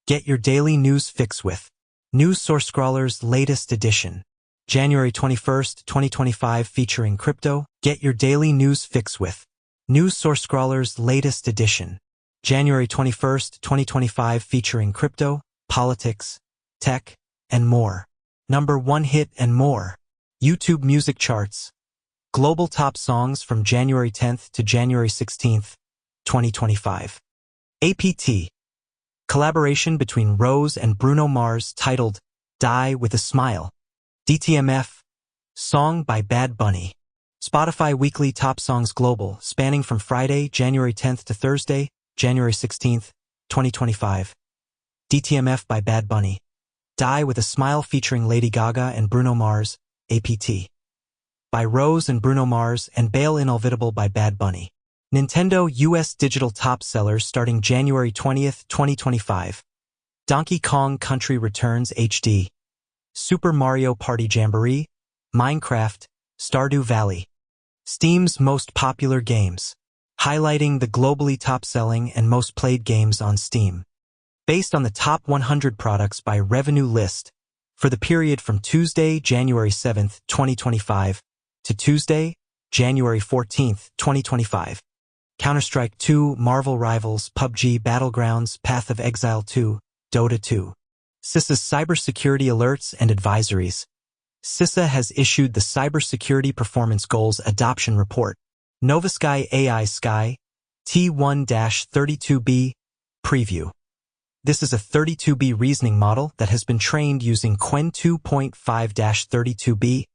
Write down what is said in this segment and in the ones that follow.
Get your daily news fix with News Source Scrawler's latest edition. January 21st, 2025 featuring crypto. Get your daily news fix with News Source Scrawler's latest edition. January 21st, 2025 featuring crypto, politics, tech, and more. Number 1 hit and more. YouTube music charts. Global top songs from January 10th to January 16th, 2025. APT. Collaboration between Rose and Bruno Mars titled Die With a Smile. DTMF. Song by Bad Bunny. Spotify Weekly Top Songs Global, spanning from Friday, January 10th to Thursday, January 16th, 2025. DTMF by Bad Bunny. Die With a Smile featuring Lady Gaga and Bruno Mars, APT. By Rose and Bruno Mars and Bail Inolvidable by Bad Bunny. Nintendo US Digital Top Sellers starting January 20th, 2025. Donkey Kong Country Returns HD. Super Mario Party Jamboree, Minecraft, Stardew Valley. Steam's most popular games. Highlighting the globally top-selling and most played games on Steam. Based on the top 100 products by revenue list for the period from Tuesday, January 7th, 2025 to Tuesday, January 14th, 2025. Counter-Strike 2, Marvel Rivals, PUBG Battlegrounds, Path of Exile 2, Dota 2. CISA's Cybersecurity Alerts and Advisories. CISA has issued the Cybersecurity Performance Goals Adoption Report. Novasky AI Sky T1-32B Preview. This is a 32B reasoning model that has been trained using Qwen 2.5-32B.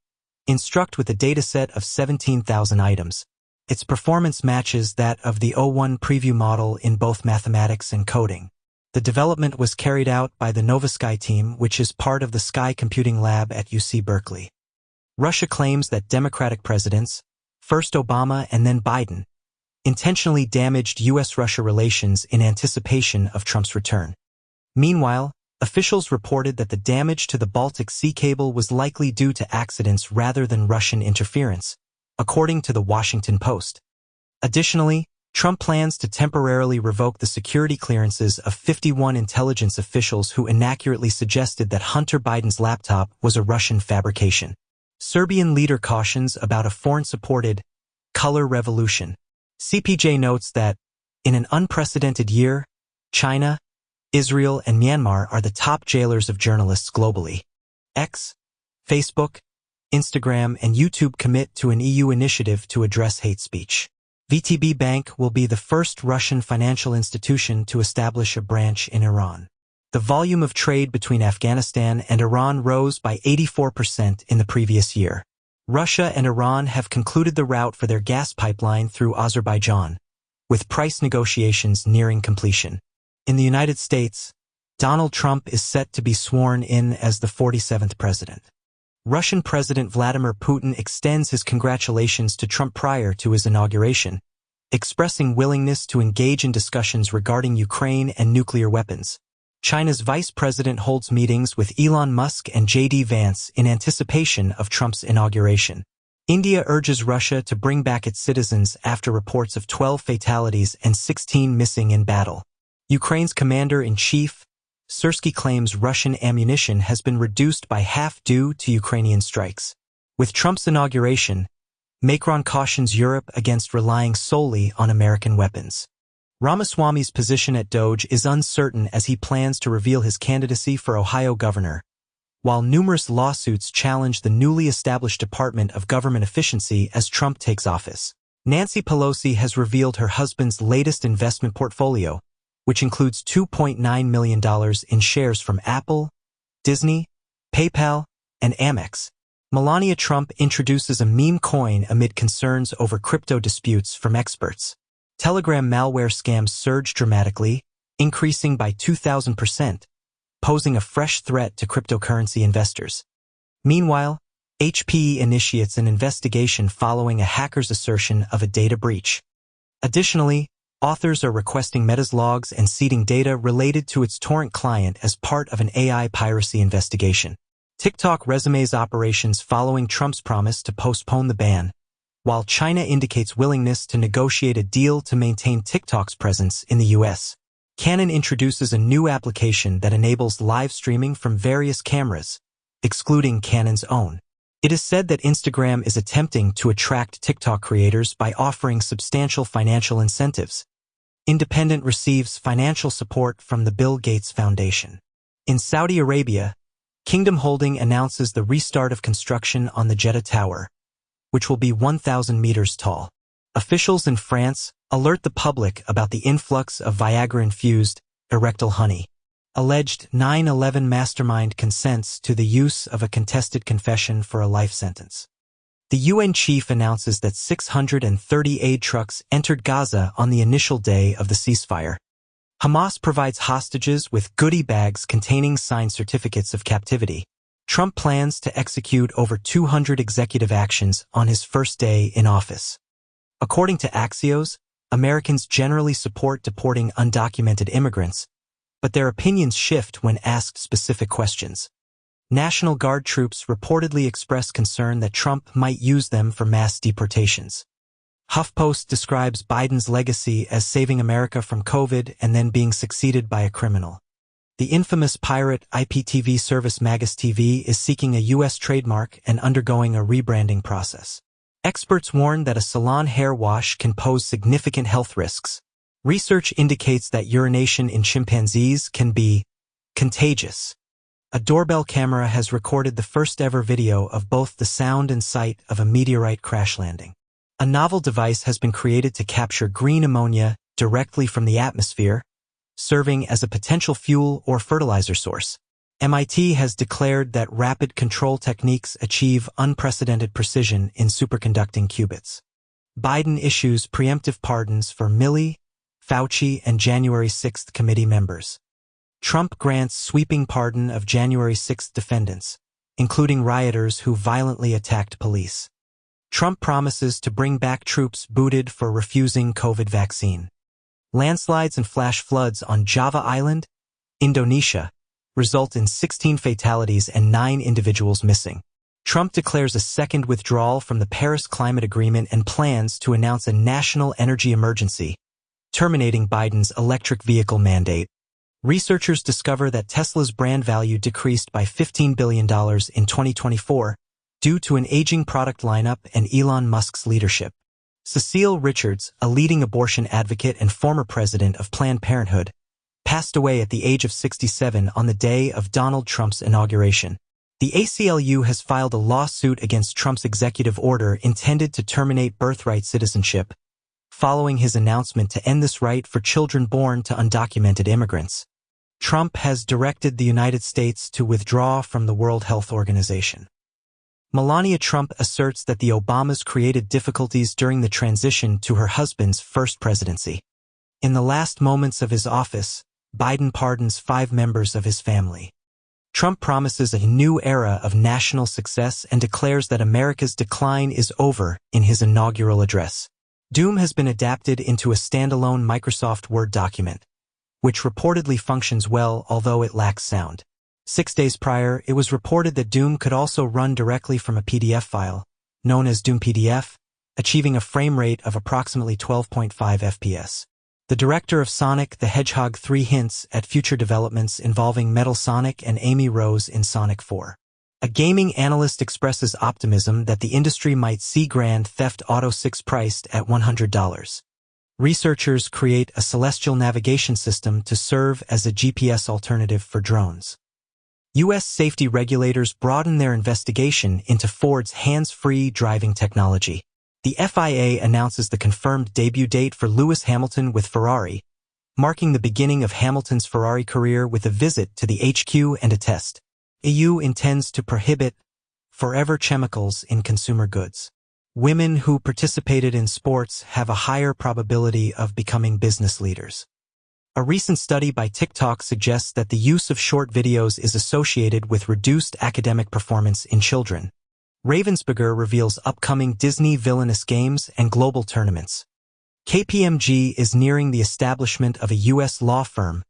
Instruct with a dataset of 17,000 items. Its performance matches that of the O1 preview model in both mathematics and coding. The development was carried out by the Novasky team, which is part of the Sky Computing Lab at UC Berkeley. Russia claims that Democratic presidents, first Obama and then Biden, intentionally damaged U.S.-Russia relations in anticipation of Trump's return. Meanwhile, officials reported that the damage to the Baltic Sea cable was likely due to accidents rather than Russian interference, according to the Washington Post. Additionally, Trump plans to temporarily revoke the security clearances of 51 intelligence officials who inaccurately suggested that Hunter Biden's laptop was a Russian fabrication. Serbian leader cautions about a foreign-supported color revolution. CPJ notes that, in an unprecedented year, China, Israel, and Myanmar are the top jailers of journalists globally. X, Facebook, Instagram, and YouTube commit to an EU initiative to address hate speech. VTB Bank will be the first Russian financial institution to establish a branch in Iran. The volume of trade between Afghanistan and Iran rose by 84% in the previous year. Russia and Iran have concluded the route for their gas pipeline through Azerbaijan, with price negotiations nearing completion. In the United States, Donald Trump is set to be sworn in as the 47th president. Russian President Vladimir Putin extends his congratulations to Trump prior to his inauguration, expressing willingness to engage in discussions regarding Ukraine and nuclear weapons. China's vice president holds meetings with Elon Musk and J.D. Vance in anticipation of Trump's inauguration. India urges Russia to bring back its citizens after reports of 12 fatalities and 16 missing in battle. Ukraine's commander-in-chief, Syrsky, claims Russian ammunition has been reduced by half due to Ukrainian strikes. With Trump's inauguration, Macron cautions Europe against relying solely on American weapons. Ramaswamy's position at DOGE is uncertain as he plans to reveal his candidacy for Ohio governor, while numerous lawsuits challenge the newly established Department of Government Efficiency as Trump takes office. Nancy Pelosi has revealed her husband's latest investment portfolio, which includes $2.9 million in shares from Apple, Disney, PayPal, and Amex. Melania Trump introduces a meme coin amid concerns over crypto disputes from experts. Telegram malware scams surge dramatically, increasing by 2,000%, posing a fresh threat to cryptocurrency investors. Meanwhile, HPE initiates an investigation following a hacker's assertion of a data breach. Additionally, authors are requesting Meta's logs and seeding data related to its torrent client as part of an AI piracy investigation. TikTok resumes operations following Trump's promise to postpone the ban, while China indicates willingness to negotiate a deal to maintain TikTok's presence in the U.S. Canon introduces a new application that enables live streaming from various cameras, excluding Canon's own. It is said that Instagram is attempting to attract TikTok creators by offering substantial financial incentives. Independent receives financial support from the Bill Gates Foundation. In Saudi Arabia, Kingdom Holding announces the restart of construction on the Jeddah Tower, which will be 1,000 meters tall. Officials in France alert the public about the influx of Viagra-infused erectile honey. Alleged 9/11 mastermind consents to the use of a contested confession for a life sentence. The UN chief announces that 630 aid trucks entered Gaza on the initial day of the ceasefire. Hamas provides hostages with goodie bags containing signed certificates of captivity. Trump plans to execute over 200 executive actions on his first day in office. According to Axios, Americans generally support deporting undocumented immigrants, but their opinions shift when asked specific questions. National Guard troops reportedly expressed concern that Trump might use them for mass deportations. HuffPost describes Biden's legacy as saving America from COVID and then being succeeded by a criminal. The infamous pirate IPTV service Magus TV is seeking a U.S. trademark and undergoing a rebranding process. Experts warn that a salon hair wash can pose significant health risks. Research indicates that urination in chimpanzees can be contagious. A doorbell camera has recorded the first-ever video of both the sound and sight of a meteorite crash landing. A novel device has been created to capture green ammonia directly from the atmosphere, serving as a potential fuel or fertilizer source. MIT has declared that rapid control techniques achieve unprecedented precision in superconducting qubits. Biden issues preemptive pardons for Milley, Fauci, and January 6th committee members. Trump grants sweeping pardon of January 6th defendants, including rioters who violently attacked police. Trump promises to bring back troops booted for refusing COVID vaccine. Landslides and flash floods on Java Island, Indonesia, result in 16 fatalities and 9 individuals missing. Trump declares a second withdrawal from the Paris Climate Agreement and plans to announce a national energy emergency, terminating Biden's electric vehicle mandate. Researchers discover that Tesla's brand value decreased by $15 billion in 2024 due to an aging product lineup and Elon Musk's leadership. Cecile Richards, a leading abortion advocate and former president of Planned Parenthood, passed away at the age of 67 on the day of Donald Trump's inauguration. The ACLU has filed a lawsuit against Trump's executive order intended to terminate birthright citizenship, following his announcement to end this right for children born to undocumented immigrants. Trump has directed the United States to withdraw from the World Health Organization. Melania Trump asserts that the Obamas created difficulties during the transition to her husband's first presidency. In the last moments of his office, Biden pardons 5 members of his family. Trump promises a new era of national success and declares that America's decline is over in his inaugural address. Doom has been adapted into a standalone Microsoft Word document, which reportedly functions well although it lacks sound. 6 days prior, it was reported that Doom could also run directly from a PDF file, known as Doom PDF, achieving a frame rate of approximately 12.5 FPS. The director of Sonic the Hedgehog 3 hints at future developments involving Metal Sonic and Amy Rose in Sonic 4. A gaming analyst expresses optimism that the industry might see Grand Theft Auto 6 priced at $100. Researchers create a celestial navigation system to serve as a GPS alternative for drones. U.S. safety regulators broaden their investigation into Ford's hands-free driving technology. The FIA announces the confirmed debut date for Lewis Hamilton with Ferrari, marking the beginning of Hamilton's Ferrari career with a visit to the HQ and a test. EU intends to prohibit forever chemicals in consumer goods. Women who participated in sports have a higher probability of becoming business leaders. A recent study by TikTok suggests that the use of short videos is associated with reduced academic performance in children. Ravensburger reveals upcoming Disney villainous games and global tournaments. KPMG is nearing the establishment of a U.S. law firm,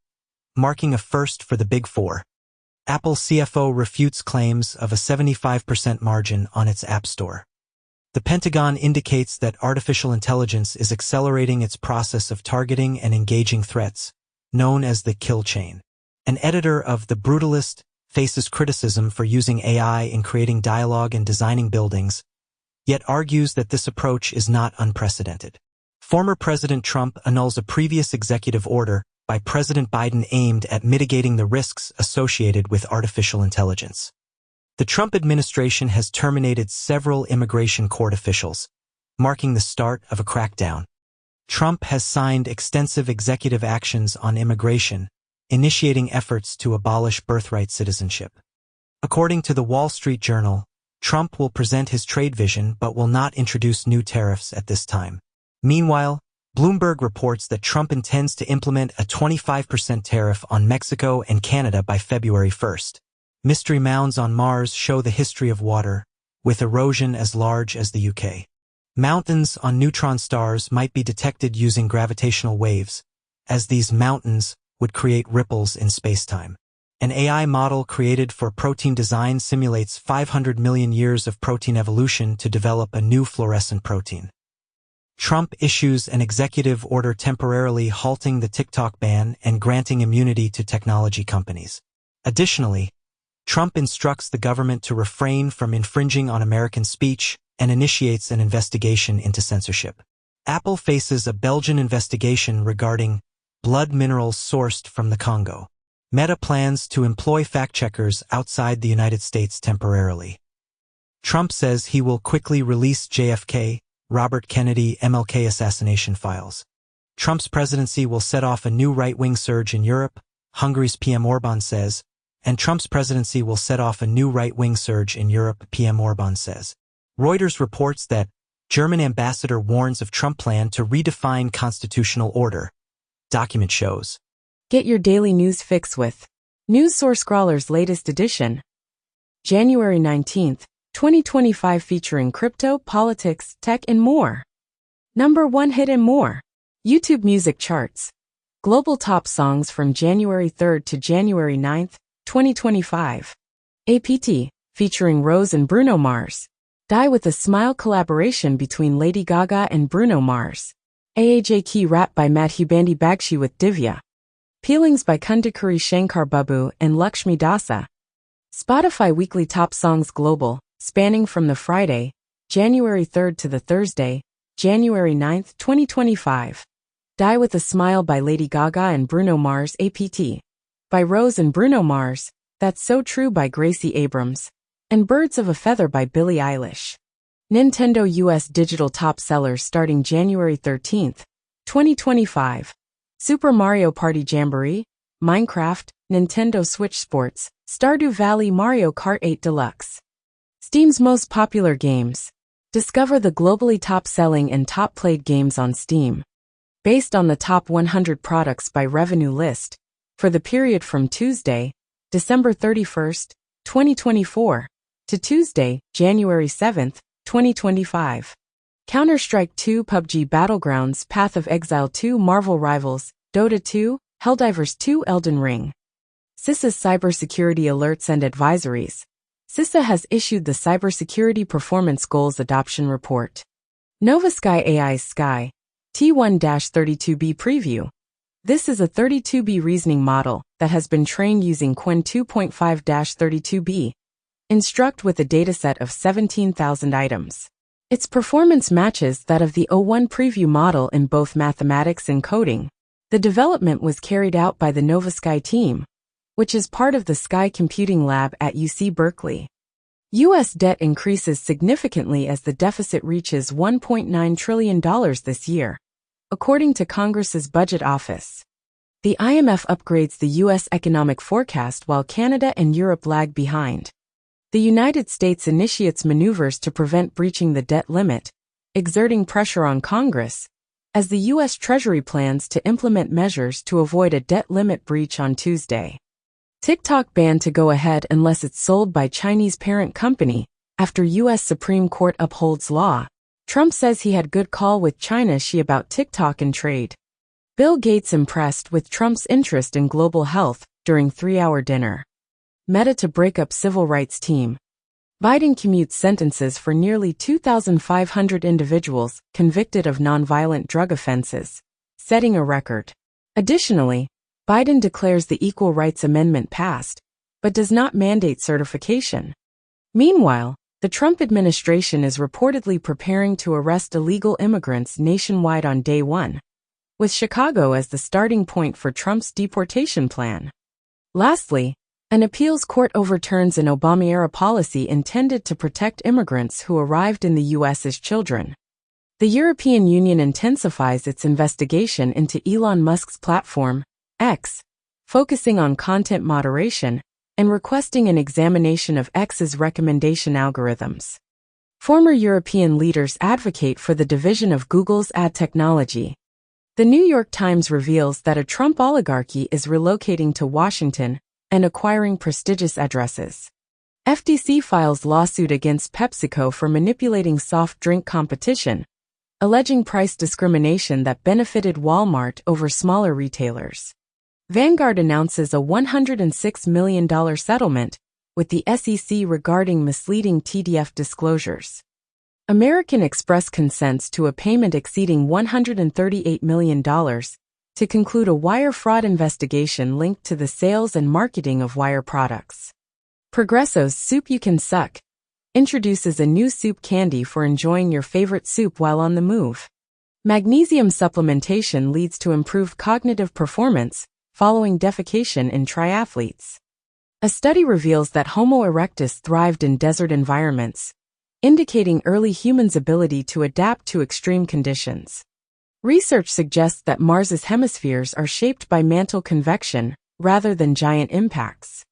marking a first for the Big Four. Apple CFO refutes claims of a 75% margin on its App Store. The Pentagon indicates that artificial intelligence is accelerating its process of targeting and engaging threats, known as the kill chain. An editor of The Brutalist faces criticism for using AI in creating dialogue and designing buildings, yet argues that this approach is not unprecedented. Former President Trump annuls a previous executive order by President Biden aimed at mitigating the risks associated with artificial intelligence. The Trump administration has terminated several immigration court officials, marking the start of a crackdown. Trump has signed extensive executive actions on immigration, initiating efforts to abolish birthright citizenship. According to the Wall Street Journal, Trump will present his trade vision but will not introduce new tariffs at this time. Meanwhile, Bloomberg reports that Trump intends to implement a 25% tariff on Mexico and Canada by February 1st. Mystery mounds on Mars show the history of water, with erosion as large as the UK. Mountains on neutron stars might be detected using gravitational waves, as these mountains would create ripples in spacetime. An AI model created for protein design simulates 500 million years of protein evolution to develop a new fluorescent protein. Trump issues an executive order temporarily halting the TikTok ban and granting immunity to technology companies. Additionally, Trump instructs the government to refrain from infringing on American speech and initiates an investigation into censorship. Apple faces a Belgian investigation regarding blood minerals sourced from the Congo. Meta plans to employ fact-checkers outside the United States temporarily. Trump says he will quickly release JFK, Robert Kennedy, MLK assassination files. Trump's presidency will set off a new right-wing surge in Europe, Hungary's PM Orbán says, and Trump's presidency will set off a new right-wing surge in Europe, PM Orbán says. Reuters reports that German ambassador warns of Trump plan to redefine constitutional order. Document shows. Get your daily news fix with News Source Scrawler's latest edition. January 19th, 2025, featuring crypto, politics, tech, and more. Number 1 hit and more. YouTube music charts. Global top songs from January 3rd to January 9th, 2025. APT, featuring Rose and Bruno Mars. Die with a Smile collaboration between Lady Gaga and Bruno Mars. AAJK rap by Madhu Bandi Bagshi with Divya. Peelings by Kundakuri Shankar Babu and Lakshmi Dasa. Spotify weekly top songs global, spanning from the Friday, January 3rd to the Thursday, January 9th, 2025. Die with a Smile by Lady Gaga and Bruno Mars. APT. By Rose and Bruno Mars, That's So True by Gracie Abrams, and Birds of a Feather by Billie Eilish. Nintendo US digital top sellers starting January 13th, 2025. Super Mario Party Jamboree, Minecraft, Nintendo Switch Sports, Stardew Valley, Mario Kart 8 Deluxe. Steam's most popular games. Discover the globally top-selling and top-played games on Steam. Based on the top 100 products by revenue list, for the period from Tuesday, December 31st, 2024, to Tuesday, January 7th, 2025. Counter-Strike 2, PUBG Battlegrounds, Path of Exile 2, Marvel Rivals, Dota 2, Helldivers 2, Elden Ring. CISA's cybersecurity alerts and advisories. CISA has issued the Cybersecurity Performance Goals Adoption Report. Nova Sky AI's Sky T1-32B preview. This is a 32B reasoning model that has been trained using Qwen 2.5-32B. Instruct with a dataset of 17,000 items. Its performance matches that of the O1 preview model in both mathematics and coding. The development was carried out by the Nova Sky team, which is part of the Sky Computing Lab at UC Berkeley. U.S. debt increases significantly as the deficit reaches $1.9 trillion this year, according to Congress's Budget Office. The IMF upgrades the U.S. economic forecast while Canada and Europe lag behind. The United States initiates maneuvers to prevent breaching the debt limit, exerting pressure on Congress, as the U.S. Treasury plans to implement measures to avoid a debt limit breach on Tuesday. TikTok banned to go ahead unless it's sold by Chinese parent company, after U.S. Supreme Court upholds law. Trump says he had good call with China Xi about TikTok and trade. Bill Gates impressed with Trump's interest in global health during 3-hour dinner. Meta to break up civil rights team. Biden commutes sentences for nearly 2,500 individuals convicted of nonviolent drug offenses, setting a record. Additionally, Biden declares the Equal Rights Amendment passed, but does not mandate certification. Meanwhile, the Trump administration is reportedly preparing to arrest illegal immigrants nationwide on day one, with Chicago as the starting point for Trump's deportation plan. Lastly, an appeals court overturns an Obama-era policy intended to protect immigrants who arrived in the U.S. as children. The European Union intensifies its investigation into Elon Musk's platform, X, focusing on content moderation and requesting an examination of X's recommendation algorithms. Former European leaders advocate for the division of Google's ad technology. The New York Times reveals that a Trump oligarchy is relocating to Washington and acquiring prestigious addresses. FTC files lawsuit against PepsiCo for manipulating soft drink competition, alleging price discrimination that benefited Walmart over smaller retailers. Vanguard announces a $106 million settlement with the SEC regarding misleading TDF disclosures. American Express consents to a payment exceeding $138 million to conclude a wire fraud investigation linked to the sales and marketing of wire products. Progresso's Soup You Can Suck introduces a new soup candy for enjoying your favorite soup while on the move. Magnesium supplementation leads to improved cognitive performance following defecation in triathletes. A study reveals that Homo erectus thrived in desert environments, indicating early humans' ability to adapt to extreme conditions. Research suggests that Mars's hemispheres are shaped by mantle convection rather than giant impacts.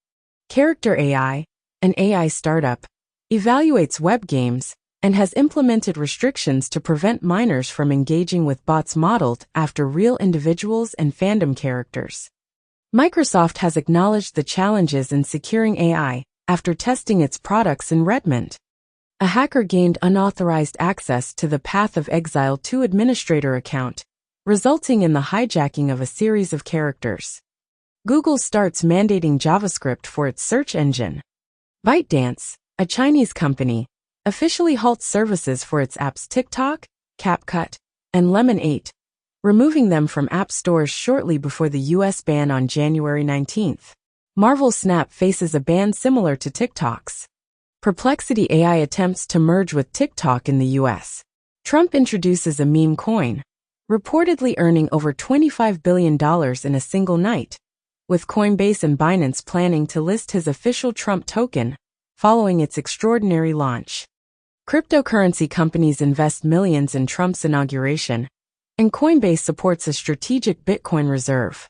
Character AI, an AI startup, evaluates web games and has implemented restrictions to prevent minors from engaging with bots modeled after real individuals and fandom characters. Microsoft has acknowledged the challenges in securing AI after testing its products in Redmond. A hacker gained unauthorized access to the Path of Exile 2 administrator account, resulting in the hijacking of a series of characters. Google starts mandating JavaScript for its search engine. ByteDance, a Chinese company, officially halts services for its apps TikTok, CapCut, and Lemon 8, removing them from app stores shortly before the U.S. ban on January 19. Marvel Snap faces a ban similar to TikTok's. Perplexity AI attempts to merge with TikTok in the U.S. Trump introduces a meme coin, reportedly earning over $25 billion in a single night, with Coinbase and Binance planning to list his official Trump token following its extraordinary launch. Cryptocurrency companies invest millions in Trump's inauguration, and Coinbase supports a strategic Bitcoin reserve.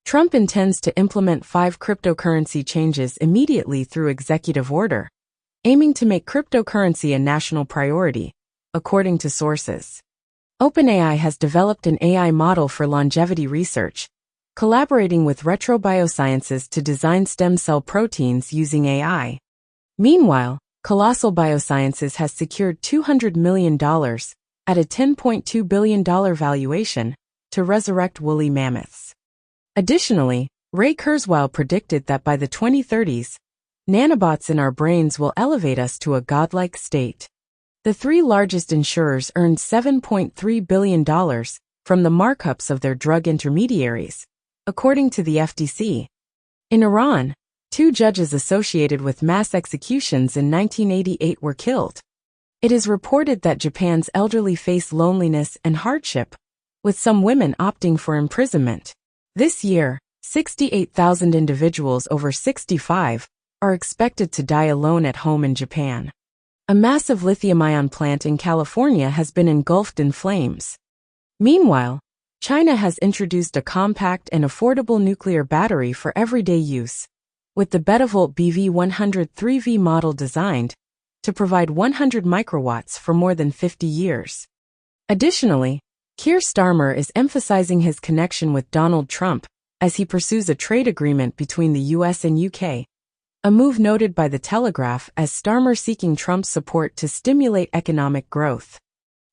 Trump intends to implement 5 cryptocurrency changes immediately through executive order, aiming to make cryptocurrency a national priority, according to sources. OpenAI has developed an AI model for longevity research, collaborating with Retro Biosciences to design stem cell proteins using AI. Meanwhile, Colossal Biosciences has secured $200 million at a $10.2 billion valuation to resurrect woolly mammoths. Additionally, Ray Kurzweil predicted that by the 2030s, nanobots in our brains will elevate us to a godlike state. The 3 largest insurers earned $7.3 billion from the markups of their drug intermediaries, according to the FTC. In Iran, 2 judges associated with mass executions in 1988 were killed. It is reported that Japan's elderly face loneliness and hardship, with some women opting for imprisonment. This year, 68,000 individuals over 65 are expected to die alone at home in Japan. A massive lithium-ion plant in California has been engulfed in flames. Meanwhile, China has introduced a compact and affordable nuclear battery for everyday use, with the Betavolt BV103V model designed to provide 100 microwatts for more than 50 years. Additionally, Keir Starmer is emphasizing his connection with Donald Trump as he pursues a trade agreement between the US and UK, a move noted by The Telegraph as Starmer seeking Trump's support to stimulate economic growth.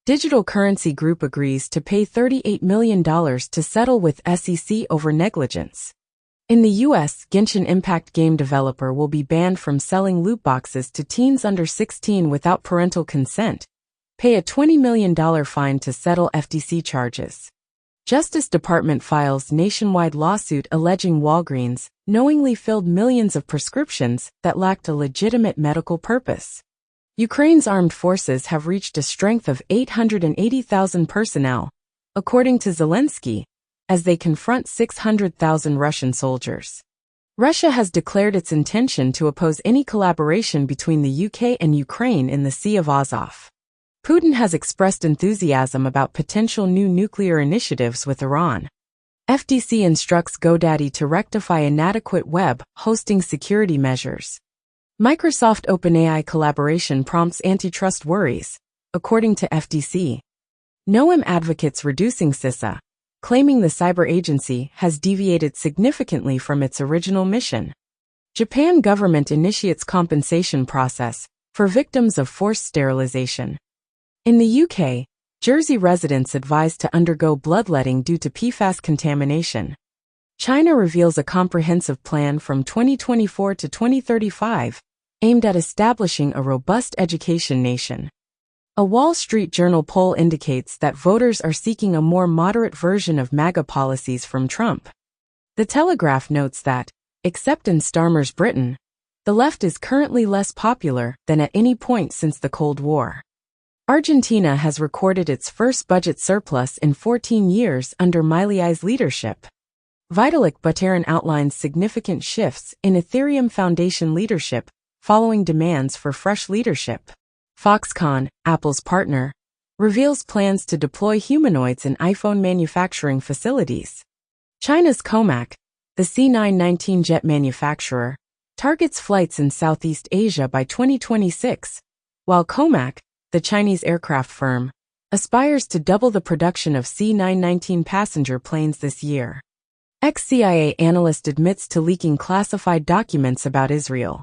Digital Currency Group agrees to pay $38 million to settle with SEC over negligence. In the U.S., Genshin Impact game developer will be banned from selling loot boxes to teens under 16 without parental consent, pay a $20 million fine to settle FTC charges. Justice Department files nationwide lawsuit alleging Walgreens knowingly filled millions of prescriptions that lacked a legitimate medical purpose. Ukraine's armed forces have reached a strength of 880,000 personnel, according to Zelensky, as they confront 600,000 Russian soldiers. Russia has declared its intention to oppose any collaboration between the UK and Ukraine in the Sea of Azov. Putin has expressed enthusiasm about potential new nuclear initiatives with Iran. FTC instructs GoDaddy to rectify inadequate web hosting security measures. Microsoft OpenAI collaboration prompts antitrust worries, according to FTC. Noam advocates reducing CISA, claiming the cyber agency has deviated significantly from its original mission. Japan government initiates compensation process for victims of forced sterilization. In the UK, Jersey residents advised to undergo bloodletting due to PFAS contamination. China reveals a comprehensive plan from 2024 to 2035, aimed at establishing a robust education nation. A Wall Street Journal poll indicates that voters are seeking a more moderate version of MAGA policies from Trump. The Telegraph notes that, except in Starmer's Britain, the left is currently less popular than at any point since the Cold War. Argentina has recorded its first budget surplus in 14 years under Milei's leadership. Vitalik Buterin outlines significant shifts in Ethereum Foundation leadership following demands for fresh leadership. Foxconn, Apple's partner, reveals plans to deploy humanoids in iPhone manufacturing facilities. China's Comac, the C919 jet manufacturer, targets flights in Southeast Asia by 2026, while Comac, the Chinese aircraft firm, aspires to double the production of C919 passenger planes this year. Ex-CIA analyst admits to leaking classified documents about Israel.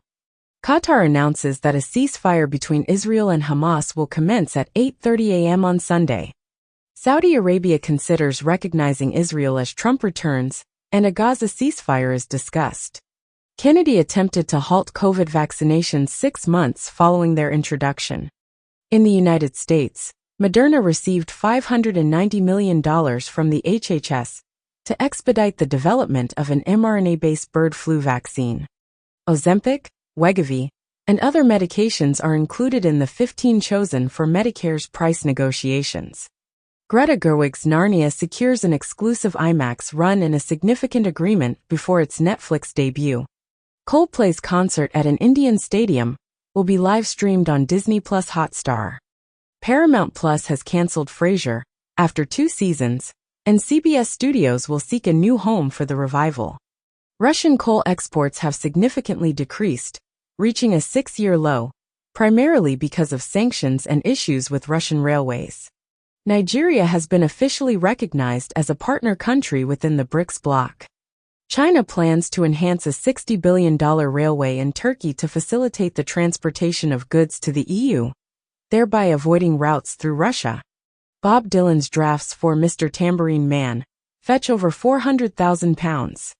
Qatar announces that a ceasefire between Israel and Hamas will commence at 8:30 a.m. on Sunday. Saudi Arabia considers recognizing Israel as Trump returns, and a Gaza ceasefire is discussed. Kennedy attempted to halt COVID vaccinations 6 months following their introduction. In the United States, Moderna received $590 million from the HHS to expedite the development of an mRNA-based bird flu vaccine. Ozempic, Wegovy, and other medications are included in the 15 chosen for Medicare's price negotiations. Greta Gerwig's Narnia secures an exclusive IMAX run and a significant agreement before its Netflix debut. Coldplay's concert at an Indian stadium will be live-streamed on Disney Plus Hotstar. Paramount Plus has canceled Frasier after 2 seasons, and CBS Studios will seek a new home for the revival. Russian coal exports have significantly decreased, reaching a 6-year low, primarily because of sanctions and issues with Russian railways. Nigeria has been officially recognized as a partner country within the BRICS bloc. China plans to enhance a $60 billion railway in Turkey to facilitate the transportation of goods to the EU, thereby avoiding routes through Russia. Bob Dylan's drafts for Mr. Tambourine Man fetch over £400,000.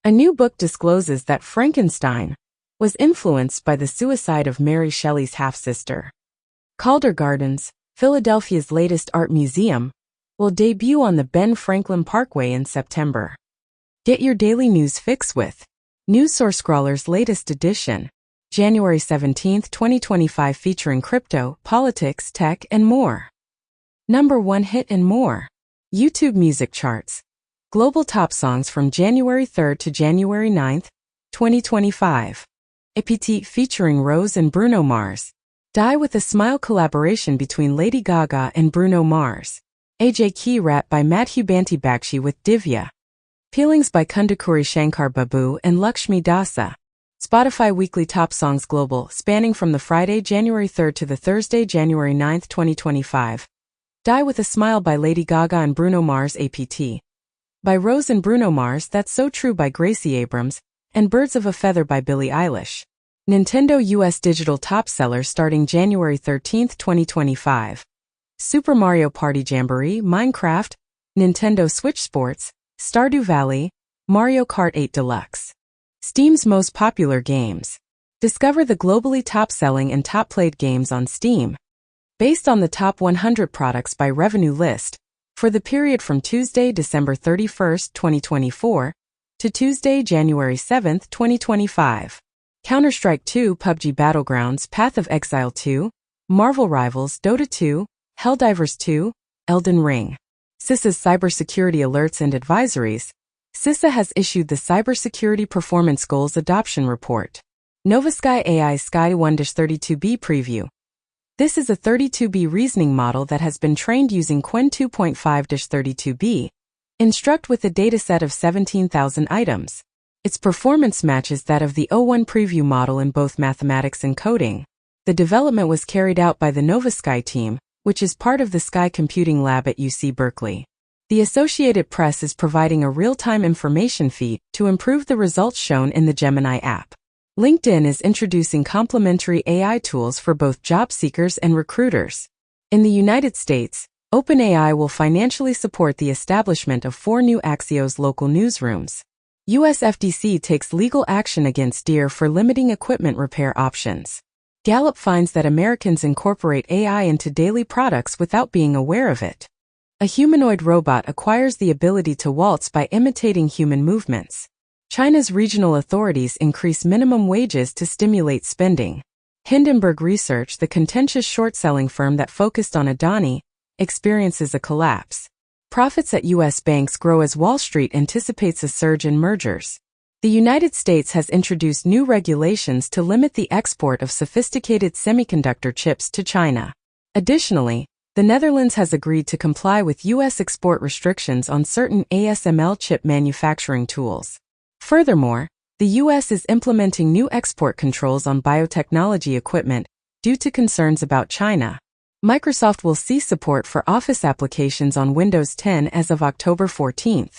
A new book discloses that Frankenstein was influenced by the suicide of Mary Shelley's half-sister. Calder Gardens, Philadelphia's latest art museum, will debut on the Ben Franklin Parkway in September. Get your daily news fix with NewsSourceScrawler's latest edition, January 17, 2025, featuring crypto, politics, tech, and more. Number 1 hit and more. YouTube music charts. Global top songs from January 3 to January 9, 2025. APT featuring Rose and Bruno Mars. Die with a Smile collaboration between Lady Gaga and Bruno Mars. AJ Key rap by Madhu Banti Bakshi with Divya. Peelings by Kundakuri Shankar Babu and Lakshmi Dasa. Spotify Weekly Top Songs Global, spanning from the Friday, January 3 to the Thursday, January 9, 2025. Die with a Smile by Lady Gaga and Bruno Mars. APT. By Rose and Bruno Mars, That's So True by Gracie Abrams, and Birds of a Feather by Billie Eilish. Nintendo US Digital Top Sellers starting January 13, 2025. Super Mario Party Jamboree, Minecraft, Nintendo Switch Sports, Stardew Valley, Mario Kart 8 Deluxe. Steam's most popular games. Discover the globally top-selling and top-played games on Steam. Based on the top 100 products by revenue list, For the period from Tuesday, December 31, 2024, to Tuesday, January 7, 2025. Counter-Strike 2, PUBG Battlegrounds, Path of Exile 2, Marvel Rivals, Dota 2, Helldivers 2, Elden Ring. CISA's Cybersecurity Alerts and Advisories. CISA has issued the Cybersecurity Performance Goals Adoption Report. NovaSky AI Sky 1-32B Preview. This is a 32B reasoning model that has been trained using Qwen 2.5-32B, instruct with a dataset of 17,000 items. Its performance matches that of the O1 preview model in both mathematics and coding. The development was carried out by the NovaSky team, which is part of the Sky Computing Lab at UC Berkeley. The Associated Press is providing a real-time information feed to improve the results shown in the Gemini app. LinkedIn is introducing complementary AI tools for both job seekers and recruiters. In the United States, OpenAI will financially support the establishment of 4 new Axios local newsrooms. US FTC takes legal action against Deere for limiting equipment repair options. Gallup finds that Americans incorporate AI into daily products without being aware of it. A humanoid robot acquires the ability to waltz by imitating human movements. China's regional authorities increase minimum wages to stimulate spending. Hindenburg Research, the contentious short-selling firm that focused on Adani, experiences a collapse. Profits at U.S. banks grow as Wall Street anticipates a surge in mergers. The United States has introduced new regulations to limit the export of sophisticated semiconductor chips to China. Additionally, the Netherlands has agreed to comply with U.S. export restrictions on certain ASML chip manufacturing tools. Furthermore, the U.S. is implementing new export controls on biotechnology equipment due to concerns about China. Microsoft will cease support for Office applications on Windows 10 as of October 14.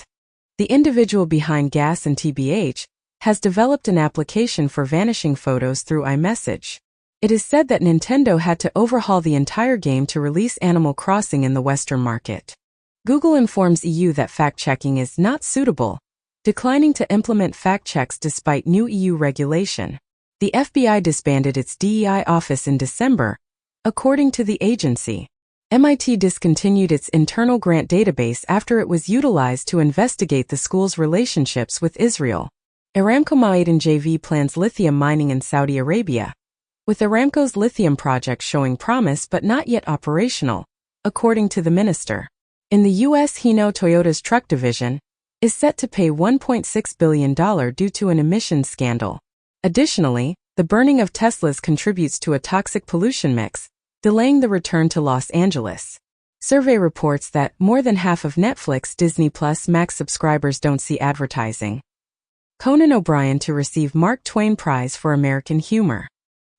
The individual behind Gas and TBH has developed an application for vanishing photos through iMessage. It is said that Nintendo had to overhaul the entire game to release Animal Crossing in the Western market. Google informs EU that fact-checking is not suitable, declining to implement fact-checks despite new EU regulation. The FBI disbanded its DEI office in December, according to the agency. MIT discontinued its internal grant database after it was utilized to investigate the school's relationships with Israel. Aramco Ma'aden JV plans lithium mining in Saudi Arabia, with Aramco's lithium project showing promise but not yet operational, according to the minister. In the U.S., Hino Toyota's truck division is set to pay $1.6 billion due to an emissions scandal. Additionally, the burning of Teslas contributes to a toxic pollution mix, delaying the return to Los Angeles. Survey reports that more than half of Netflix, Disney Plus, Max subscribers don't see advertising. Conan O'Brien to receive Mark Twain Prize for American Humor.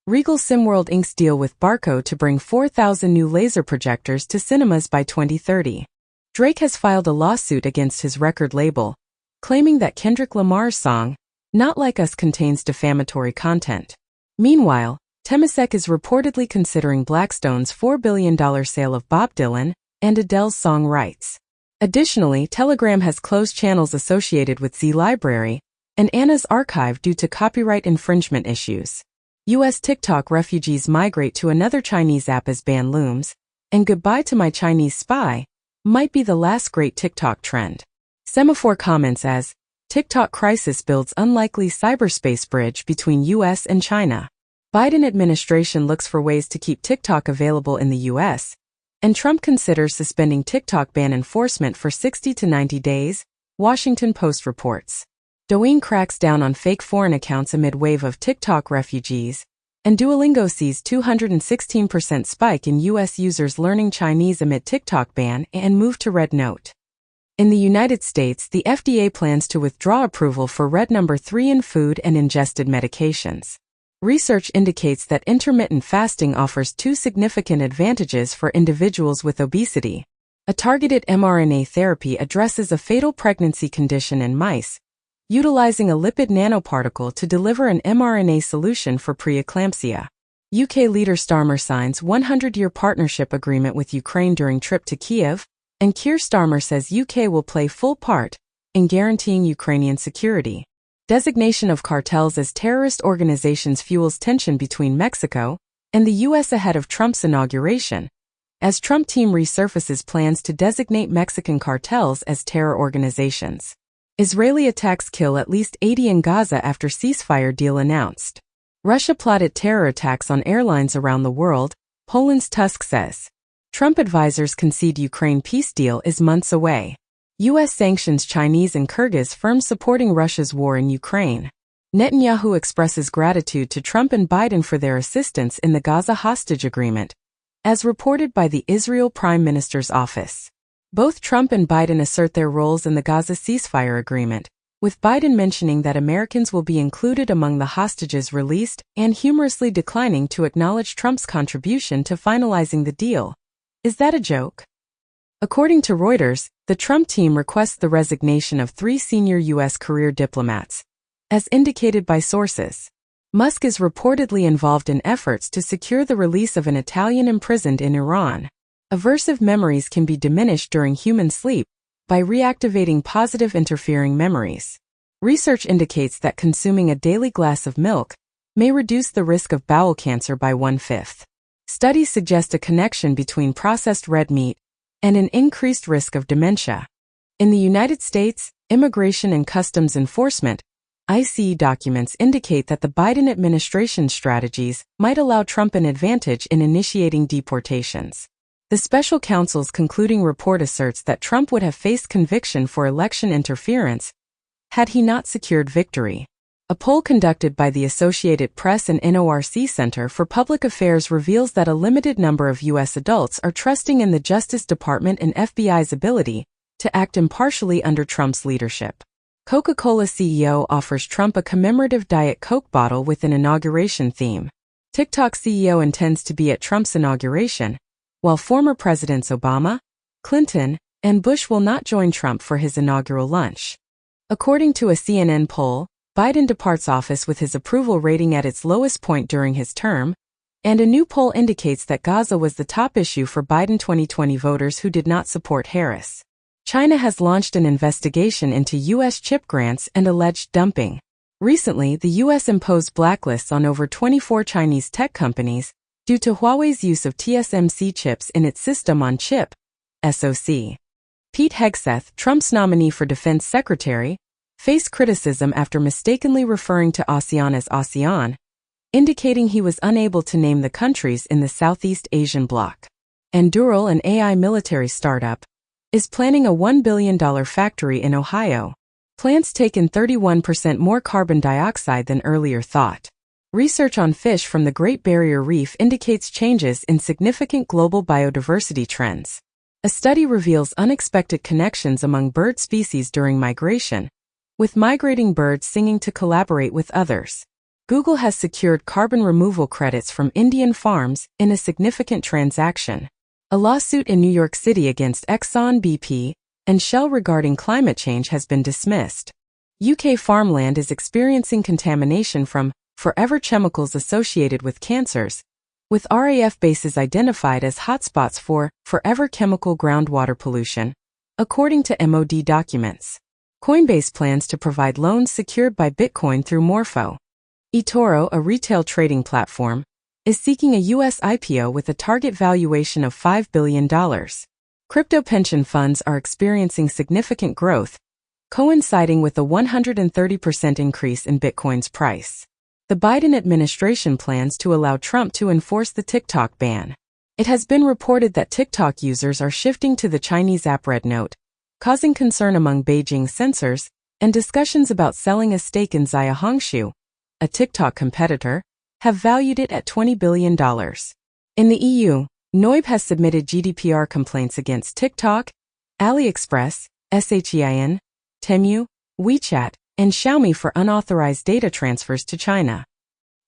Regal Simworld Inc.'s deal with Barco to bring 4,000 new laser projectors to cinemas by 2030. Drake has filed a lawsuit against his record label, claiming that Kendrick Lamar's song, Not Like Us, contains defamatory content. Meanwhile, Temasek is reportedly considering Blackstone's $4 billion sale of Bob Dylan and Adele's song rights. Additionally, Telegram has closed channels associated with Z Library and Anna's Archive due to copyright infringement issues. U.S. TikTok refugees migrate to another Chinese app as ban looms, and Goodbye to My Chinese Spy might be the last great TikTok trend. Semaphore comments as TikTok crisis builds unlikely cyberspace bridge between U.S. and China. Biden administration looks for ways to keep TikTok available in the U.S., and Trump considers suspending TikTok ban enforcement for 60 to 90 days, Washington Post reports. Douyin cracks down on fake foreign accounts amid wave of TikTok refugees, and Duolingo sees 216% spike in U.S. users learning Chinese amid TikTok ban and move to Red Note. In the United States, the FDA plans to withdraw approval for Red No. 3 in food and ingested medications. Research indicates that intermittent fasting offers 2 significant advantages for individuals with obesity. A targeted mRNA therapy addresses a fatal pregnancy condition in mice, utilizing a lipid nanoparticle to deliver an mRNA solution for preeclampsia. UK leader Starmer signs 100-year partnership agreement with Ukraine during trip to Kiev, and Keir Starmer says UK will play full part in guaranteeing Ukrainian security. Designation of cartels as terrorist organizations fuels tension between Mexico and the U.S. ahead of Trump's inauguration, as Trump team resurfaces plans to designate Mexican cartels as terror organizations. Israeli attacks kill at least 80 in Gaza after ceasefire deal announced. Russia plotted terror attacks on airlines around the world, Poland's Tusk says. Trump advisors concede Ukraine peace deal is months away. U.S. sanctions Chinese and Kyrgyz firms supporting Russia's war in Ukraine. Netanyahu expresses gratitude to Trump and Biden for their assistance in the Gaza hostage agreement, as reported by the Israel Prime Minister's office. Both Trump and Biden assert their roles in the Gaza ceasefire agreement, with Biden mentioning that Americans will be included among the hostages released and humorously declining to acknowledge Trump's contribution to finalizing the deal. Is that a joke? According to Reuters, the Trump team requests the resignation of 3 senior U.S. career diplomats. As indicated by sources, Musk is reportedly involved in efforts to secure the release of an Italian imprisoned in Iran. Aversive memories can be diminished during human sleep by reactivating positive interfering memories. Research indicates that consuming a daily glass of milk may reduce the risk of bowel cancer by 1/5. Studies suggest a connection between processed red meat and an increased risk of dementia. In the United States, Immigration and Customs Enforcement (ICE) documents indicate that the Biden administration's strategies might allow Trump an advantage in initiating deportations. The special counsel's concluding report asserts that Trump would have faced conviction for election interference had he not secured victory. A poll conducted by the Associated Press and NORC Center for Public Affairs reveals that a limited number of U.S. adults are trusting in the Justice Department and FBI's ability to act impartially under Trump's leadership. Coca-Cola CEO offers Trump a commemorative Diet Coke bottle with an inauguration theme. TikTok CEO intends to be at Trump's inauguration, while former Presidents Obama, Clinton, and Bush will not join Trump for his inaugural lunch. According to a CNN poll, Biden departs office with his approval rating at its lowest point during his term, and a new poll indicates that Gaza was the top issue for Biden 2020 voters who did not support Harris. China has launched an investigation into U.S. chip grants and alleged dumping. Recently, the U.S. imposed blacklists on over 24 Chinese tech companies due to Huawei's use of TSMC chips in its system-on-chip (SoC). Pete Hegseth, Trump's nominee for defense secretary, faced criticism after mistakenly referring to ASEAN as ASEAN, indicating he was unable to name the countries in the Southeast Asian bloc. Anduril, an AI military startup, is planning a $1 billion factory in Ohio. Plants take in 31% more carbon dioxide than earlier thought. Research on fish from the Great Barrier Reef indicates changes in significant global biodiversity trends. A study reveals unexpected connections among bird species during migration, with migrating birds singing to collaborate with others. Google has secured carbon removal credits from Indian farms in a significant transaction. A lawsuit in New York City against Exxon, BP, and Shell regarding climate change has been dismissed. UK farmland is experiencing contamination from forever chemicals associated with cancers, with RAF bases identified as hotspots for forever chemical groundwater pollution, according to MOD documents. Coinbase plans to provide loans secured by Bitcoin through Morpho. eToro, a retail trading platform, is seeking a U.S. IPO with a target valuation of $5 billion. Crypto pension funds are experiencing significant growth, coinciding with a 130% increase in Bitcoin's price. The Biden administration plans to allow Trump to enforce the TikTok ban. It has been reported that TikTok users are shifting to the Chinese app Red Note, causing concern among Beijing censors, and discussions about selling a stake in Zaya Hongshu, a TikTok competitor, have valued it at $20 billion. In the EU, NOIB has submitted GDPR complaints against TikTok, AliExpress, Shein, Temu, WeChat, and Xiaomi for unauthorized data transfers to China.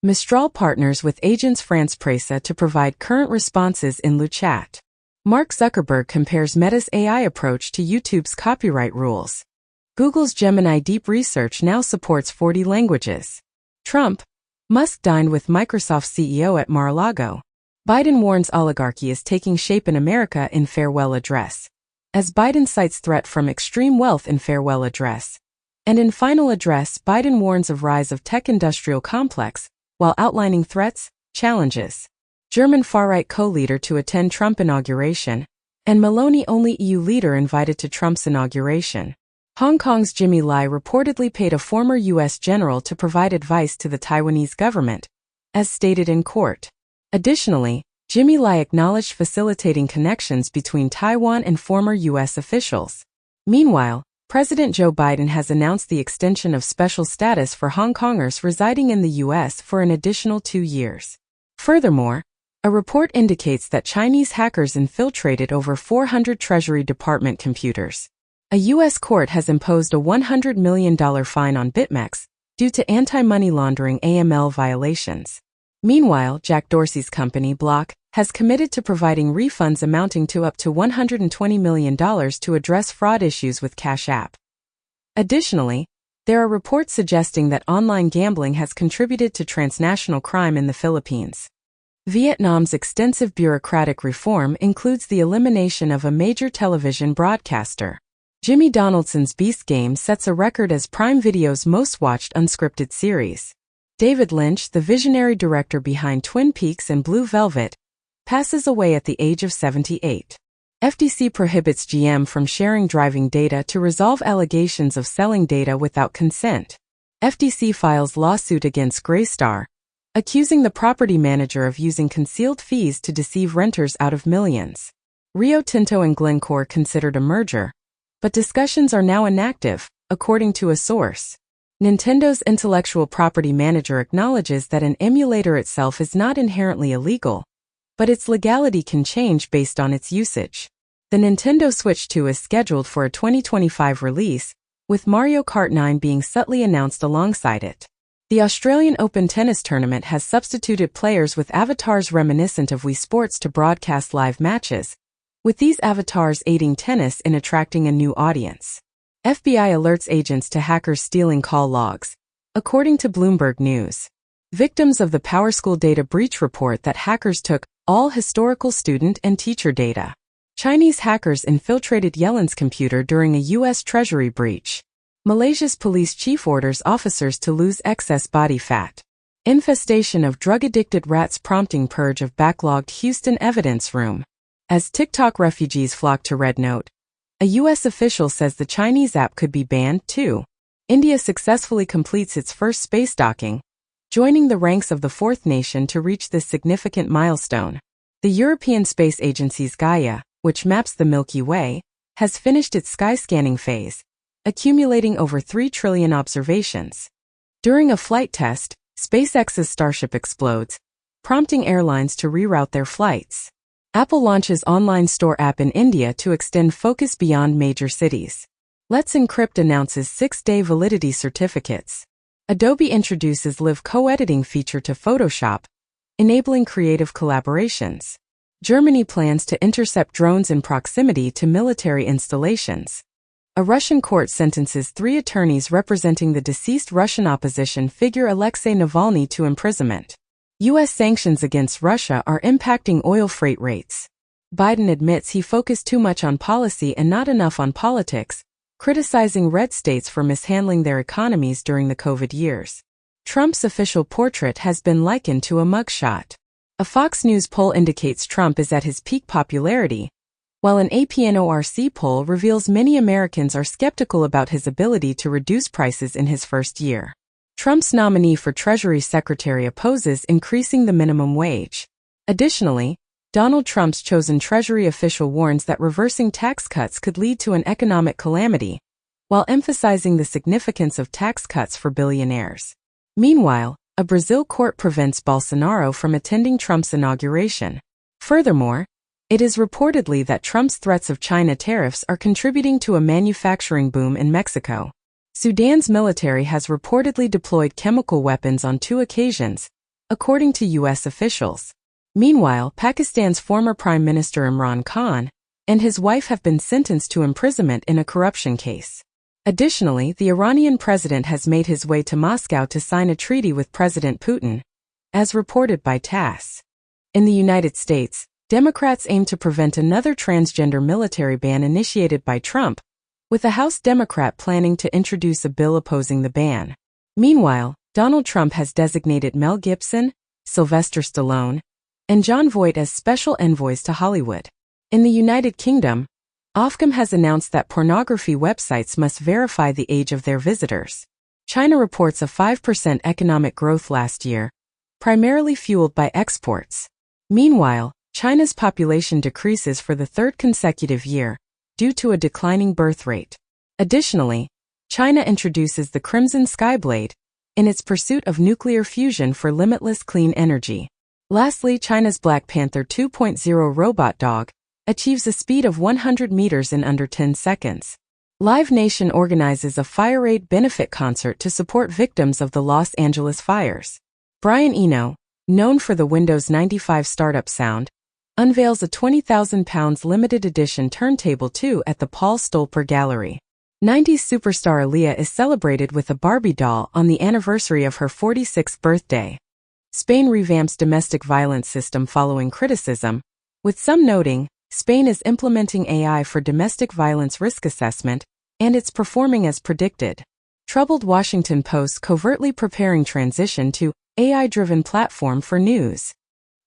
Mistral partners with Agence France-Presse to provide current responses in LuChat. Mark Zuckerberg compares Meta's AI approach to YouTube's copyright rules. Google's Gemini Deep Research now supports 40 languages. Trump, Musk dined with Microsoft CEO at Mar-a-Lago. Biden warns oligarchy is taking shape in America in farewell address. As Biden cites threat from extreme wealth in farewell address. And in final address, Biden warns of rise of tech industrial complex, while outlining threats, challenges. German far-right co-leader to attend Trump inauguration, and Meloni only EU leader invited to Trump's inauguration. Hong Kong's Jimmy Lai reportedly paid a former U.S. general to provide advice to the Taiwanese government, as stated in court. Additionally, Jimmy Lai acknowledged facilitating connections between Taiwan and former U.S. officials. Meanwhile, President Joe Biden has announced the extension of special status for Hong Kongers residing in the U.S. for an additional 2 years. Furthermore, a report indicates that Chinese hackers infiltrated over 400 Treasury Department computers. A U.S. court has imposed a $100 million fine on BitMEX due to anti-money laundering AML violations. Meanwhile, Jack Dorsey's company, Block, has committed to providing refunds amounting to up to $120 million to address fraud issues with Cash App. Additionally, there are reports suggesting that online gambling has contributed to transnational crime in the Philippines. Vietnam's extensive bureaucratic reform includes the elimination of a major television broadcaster. Jimmy Donaldson's Beast Game sets a record as Prime Video's most-watched unscripted series. David Lynch, the visionary director behind Twin Peaks and Blue Velvet, passes away at the age of 78. FTC prohibits GM from sharing driving data to resolve allegations of selling data without consent. FTC files lawsuit against Greystar, accusing the property manager of using concealed fees to deceive renters out of millions. Rio Tinto and Glencore considered a merger, but discussions are now inactive, according to a source. Nintendo's intellectual property manager acknowledges that an emulator itself is not inherently illegal, but its legality can change based on its usage. The Nintendo Switch 2 is scheduled for a 2025 release, with Mario Kart 9 being subtly announced alongside it. The Australian Open tennis tournament has substituted players with avatars reminiscent of Wii Sports to broadcast live matches, with these avatars aiding tennis in attracting a new audience. FBI alerts agents to hackers stealing call logs, according to Bloomberg News. Victims of the PowerSchool data breach report that hackers took all historical student and teacher data. Chinese hackers infiltrated Yellen's computer during a U.S. Treasury breach. Malaysia's police chief orders officers to lose excess body fat. Infestation of drug-addicted rats prompting purge of backlogged Houston evidence room. As TikTok refugees flock to Red Note, a U.S. official says the Chinese app could be banned too. India successfully completes its first space docking, joining the ranks of the fourth nation to reach this significant milestone. The European Space Agency's Gaia, which maps the Milky Way, has finished its sky scanning phase, accumulating over 3 trillion observations. During a flight test, SpaceX's Starship explodes, prompting airlines to reroute their flights. Apple launches online store app in India to extend focus beyond major cities. Let's Encrypt announces 6-day validity certificates. Adobe introduces Live co-editing feature to Photoshop, enabling creative collaborations. Germany plans to intercept drones in proximity to military installations. A Russian court sentences 3 attorneys representing the deceased Russian opposition figure Alexei Navalny to imprisonment. U.S. sanctions against Russia are impacting oil freight rates. Biden admits he focused too much on policy and not enough on politics, criticizing red states for mishandling their economies during the COVID years. Trump's official portrait has been likened to a mugshot. A Fox News poll indicates Trump is at his peak popularity, while an APNORC poll reveals many Americans are skeptical about his ability to reduce prices in his first year. Trump's nominee for Treasury Secretary opposes increasing the minimum wage. Additionally, Donald Trump's chosen Treasury official warns that reversing tax cuts could lead to an economic calamity, while emphasizing the significance of tax cuts for billionaires. Meanwhile, a Brazil court prevents Bolsonaro from attending Trump's inauguration. Furthermore, it is reportedly that Trump's threats of China tariffs are contributing to a manufacturing boom in Mexico. Sudan's military has reportedly deployed chemical weapons on 2 occasions, according to U.S. officials. Meanwhile, Pakistan's former Prime Minister Imran Khan and his wife have been sentenced to imprisonment in a corruption case. Additionally, the Iranian president has made his way to Moscow to sign a treaty with President Putin, as reported by TASS. In the United States, Democrats aim to prevent another transgender military ban initiated by Trump, with a House Democrat planning to introduce a bill opposing the ban. Meanwhile, Donald Trump has designated Mel Gibson, Sylvester Stallone, and Jon Voight as special envoys to Hollywood. In the United Kingdom, Ofcom has announced that pornography websites must verify the age of their visitors. China reports a 5% economic growth last year, primarily fueled by exports. Meanwhile, China's population decreases for the third consecutive year, due to a declining birth rate. Additionally, China introduces the Crimson Skyblade in its pursuit of nuclear fusion for limitless clean energy. Lastly, China's Black Panther 2.0 robot dog achieves a speed of 100 meters in under 10 seconds. Live Nation organizes a fire aid benefit concert to support victims of the Los Angeles fires. Brian Eno, known for the Windows 95 startup sound, unveils a 20,000 pounds limited edition turntable 2 at the Paul Stolper Gallery. 90s superstar Aaliyah is celebrated with a Barbie doll on the anniversary of her 46th birthday. Spain revamps domestic violence system following criticism, with some noting Spain is implementing AI for domestic violence risk assessment, and it's performing as predicted. Troubled Washington Post covertly preparing transition to AI-driven platform for news.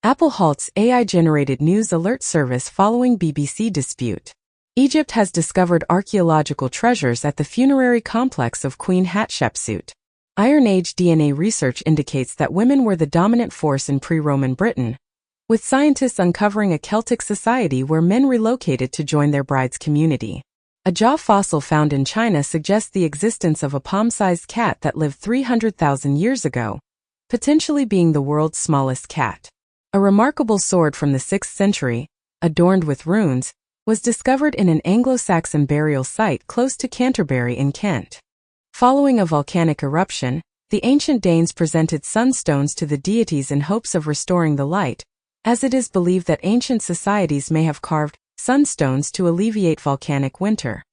Apple halts AI-generated news alert service following BBC dispute. Egypt has discovered archaeological treasures at the funerary complex of Queen Hatshepsut. Iron Age DNA research indicates that women were the dominant force in pre-Roman Britain, with scientists uncovering a Celtic society where men relocated to join their bride's community. A jaw fossil found in China suggests the existence of a palm-sized cat that lived 300,000 years ago, potentially being the world's smallest cat. A remarkable sword from the 6th century, adorned with runes, was discovered in an Anglo-Saxon burial site close to Canterbury in Kent. Following a volcanic eruption, the ancient Danes presented sunstones to the deities in hopes of restoring the light, as it is believed that ancient societies may have carved sunstones to alleviate volcanic winter.